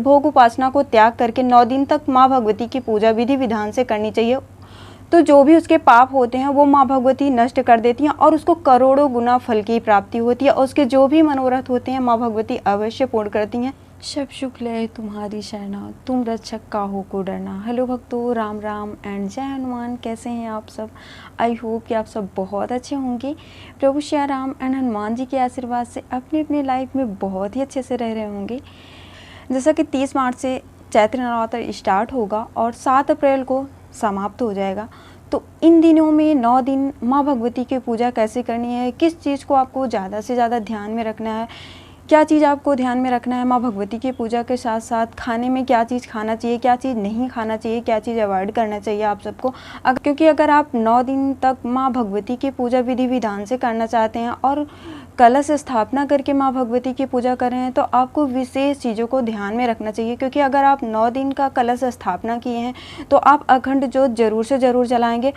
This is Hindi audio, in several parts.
भोग उपासना को त्याग करके 9 दिन तक माँ भगवती की पूजा विधि विधान से करनी चाहिए। तो जो भी उसके पाप होते हैं वो माँ भगवती नष्ट कर देती हैं और उसको करोड़ों गुना फल की प्राप्ति होती है और उसके जो भी मनोरथ होते हैं माँ भगवती अवश्य पूर्ण करती हैं। शब शुक्ल है तुम्हारी शरणा, तुम रक्षक काहू को डरना। हेलो भक्तों, राम राम एंड जय हनुमान। कैसे हैं आप सब? आई होप कि आप सब बहुत अच्छे होंगे। प्रभु श्री राम एंड हनुमान जी के आशीर्वाद से अपनी अपनी लाइफ में बहुत ही अच्छे से रह रहे होंगे। जैसा कि 30 मार्च से चैत्र नवरात्र स्टार्ट होगा और 7 अप्रैल को समाप्त हो जाएगा। तो इन दिनों में 9 दिन माँ भगवती की पूजा कैसे करनी है, किस चीज़ को आपको ज़्यादा से ज़्यादा ध्यान में रखना है, क्या चीज़ आपको ध्यान में रखना है माँ भगवती की पूजा के साथ साथ खाने में क्या चीज़ खाना चाहिए, क्या चीज़ नहीं खाना चाहिए, क्या चीज़ अवॉइड करना चाहिए आप सबको। क्योंकि अगर आप 9 दिन तक माँ भगवती की पूजा विधि विधान से करना चाहते हैं और कलश स्थापना करके माँ भगवती की पूजा कर रहे हैं तो आपको विशेष चीज़ों को ध्यान में रखना चाहिए। क्योंकि अगर आप 9 दिन का कलश स्थापना किए हैं तो आप अखंड ज्योत जरूर से ज़रूर जलाएंगे।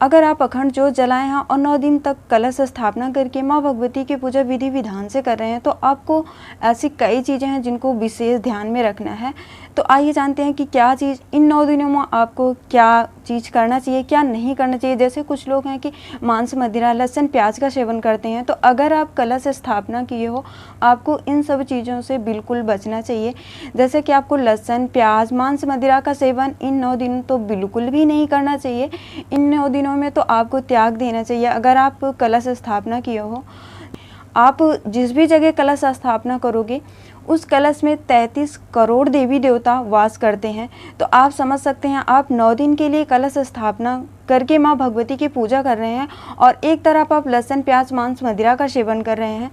अगर आप अखंड ज्योत जलाए हैं और 9 दिन तक कलश स्थापना करके माँ भगवती की पूजा विधि विधान से कर रहे हैं तो आपको ऐसी कई चीज़ें हैं जिनको विशेष ध्यान में रखना है। तो आइए जानते हैं कि क्या चीज़ इन 9 दिनों में आपको क्या चीज़ करना चाहिए, क्या नहीं करना चाहिए। जैसे कुछ लोग हैं कि मांस मदिरा लहसुन प्याज का सेवन करते हैं, तो अगर आप कलश स्थापना किए हो आपको इन सब चीज़ों से बिल्कुल बचना चाहिए। जैसे कि आपको लहसुन प्याज मांस मदिरा का सेवन इन 9 दिन तो बिल्कुल भी नहीं करना चाहिए। इन 9 दिनों में तो आपको त्याग देना चाहिए। अगर आप कलश स्थापना किए हो, आप जिस भी जगह कलश स्थापना करोगे उस कलश में 33 करोड़ देवी देवता वास करते हैं। तो आप समझ सकते हैं आप 9 दिन के लिए कलश स्थापना करके माँ भगवती की पूजा कर रहे हैं और एक तरफ आप लहसुन प्याज मांस मदिरा का सेवन कर रहे हैं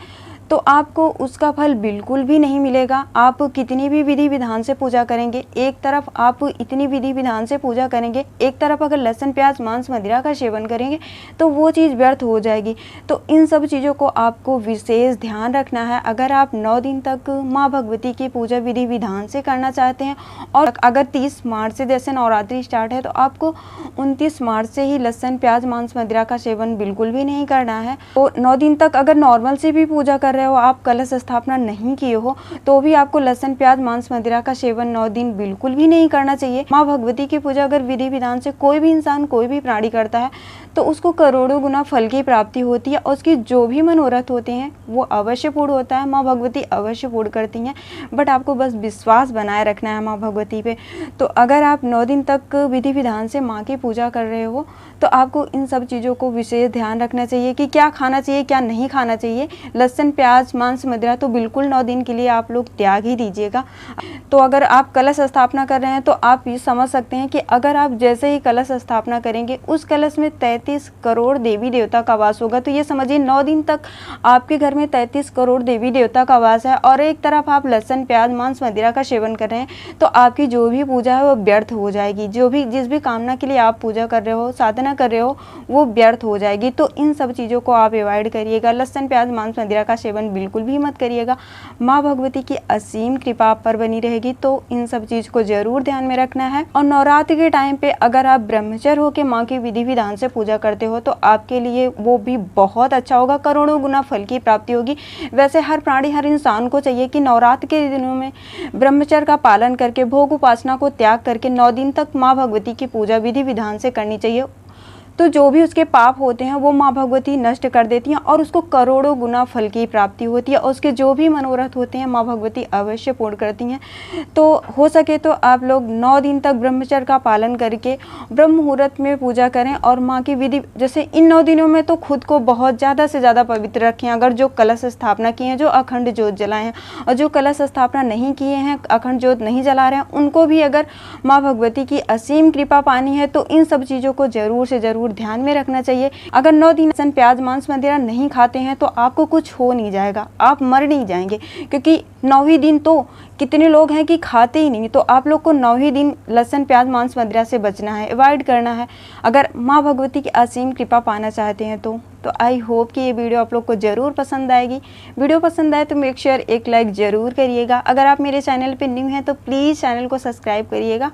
तो आपको उसका फल बिल्कुल भी नहीं मिलेगा। आप कितनी भी विधि विधान से पूजा करेंगे, एक तरफ आप इतनी विधि विधान से पूजा करेंगे, एक तरफ अगर लहसुन प्याज मांस मदिरा का सेवन करेंगे तो वो चीज़ व्यर्थ हो जाएगी। तो इन सब चीज़ों को आपको विशेष ध्यान रखना है अगर आप 9 दिन तक माँ भगवती की पूजा विधि विधान से करना चाहते हैं। और अगर 30 मार्च से जैसे नवरात्रि स्टार्ट है तो आपको 29 मार्च से ही लहसुन प्याज मांस मदिरा का सेवन बिल्कुल भी नहीं करना है। तो 9 दिन तक अगर नॉर्मल से भी पूजा कर हो, आप कलश स्थापना नहीं किए हो तो भी आपको लहसुन प्याज मांस मदिरा का सेवन 9 दिन बिल्कुल भी नहीं करना चाहिए। माँ भगवती की पूजा अगर विधि विधान से कोई भी इंसान कोई भी प्राणी करता है तो उसको करोड़ों गुना फल की प्राप्ति होती है और उसकी जो भी मनोरथ होते हैं वो अवश्य पूर्ण होता है। माँ भगवती अवश्य पूर्ण करती हैं, बट आपको बस विश्वास बनाए रखना है माँ भगवती पे। तो अगर आप 9 दिन तक विधि विधान से माँ की पूजा कर रहे हो तो आपको इन सब चीज़ों को विशेष ध्यान रखना चाहिए कि क्या खाना चाहिए क्या नहीं खाना चाहिए। लहसुन प्याज मांस मदिरा तो बिल्कुल 9 दिन के लिए आप लोग त्याग ही दीजिएगा। तो अगर आप कलश स्थापना कर रहे हैं तो आप ये समझ सकते हैं कि अगर आप जैसे ही कलश स्थापना करेंगे उस कलश में 33 करोड़ देवी देवता का वास होगा। तो ये समझिए 9 दिन तक आपके घर में 33 करोड़ देवी देवता का वास है और एक तरफ आप लहसुन प्याज मांस मदिरा का सेवन कर रहे हैं तो आपकी जो भी पूजा है वो व्यर्थ हो जाएगी। जो भी जिस भी कामना के लिए आप पूजा कर रहे हो साधना कर रहे हो वो व्यर्थ हो जाएगी। तो इन सब चीज़ों को आप अवॉइड करिएगा। लहसुन प्याज मांस मदिरा का सेवन बिल्कुल भी मत करिएगा। माँ भगवती की असीम कृपा आप पर बनी रहेगी। तो इन सब चीज़ को जरूर ध्यान में रखना है। और नवरात्रि के टाइम पे अगर आप ब्रह्मचर्य होकर माँ की विधि विधान से पूजा करते हो तो आपके लिए वो भी बहुत अच्छा होगा, करोड़ों गुना फल की प्राप्ति होगी। वैसे हर प्राणी हर इंसान को चाहिए कि नवरात्र के दिनों में ब्रह्मचर्य का पालन करके भोग उपासना को त्याग करके 9 दिन तक माँ भगवती की पूजा विधि विधान से करनी चाहिए। तो जो भी उसके पाप होते हैं वो माँ भगवती नष्ट कर देती हैं और उसको करोड़ों गुना फल की प्राप्ति होती है और उसके जो भी मनोरथ होते हैं माँ भगवती अवश्य पूर्ण करती हैं। तो हो सके तो आप लोग 9 दिन तक ब्रह्मचर्य का पालन करके ब्रह्म मुहूर्त में पूजा करें और माँ की विधि जैसे इन 9 दिनों में तो खुद को बहुत ज़्यादा से ज़्यादा पवित्र रखें। अगर जो कलश स्थापना किए हैं, जो अखंड ज्योत जलाए हैं और जो कलश स्थापना नहीं किए हैं, अखंड ज्योत नहीं जला रहे हैं, उनको भी अगर माँ भगवती की असीम कृपा पानी है तो इन सब चीज़ों को जरूर से ज़रूर ध्यान में रखना चाहिए। अगर 9 दिन लहसुन प्याज मांस मदिरा नहीं खाते हैं तो आपको कुछ हो नहीं जाएगा, आप मर नहीं जाएंगे। क्योंकि 9 ही दिन तो कितने लोग हैं कि खाते ही नहीं। तो आप लोग को 9 ही दिन लहसुन प्याज मांस मदिरा से बचना है, अवॉइड करना है अगर माँ भगवती की असीम कृपा पाना चाहते हैं तो आई होप कि ये वीडियो आप लोग को ज़रूर पसंद आएगी। वीडियो पसंद आए तो मेक श्योर एक लाइक ज़रूर करिएगा। अगर आप मेरे चैनल पे न्यू हैं तो प्लीज़ चैनल को सब्सक्राइब करिएगा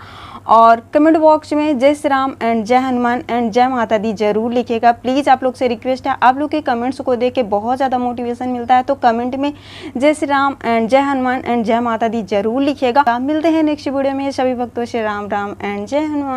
और कमेंट बॉक्स में जय श्री राम एंड जय हनुमान एंड जय माता दी ज़रूर लिखिएगा। प्लीज़ आप लोग से रिक्वेस्ट है, आप लोग के कमेंट्स को देख के बहुत ज़्यादा मोटिवेशन मिलता है। तो कमेंट में जय श्री राम एंड जय हनुमान एंड जय माता दी जरूर लिखिएगा। मिलते हैं नेक्स्ट वीडियो में। सभी भक्तों से राम राम एंड जय हनुमान।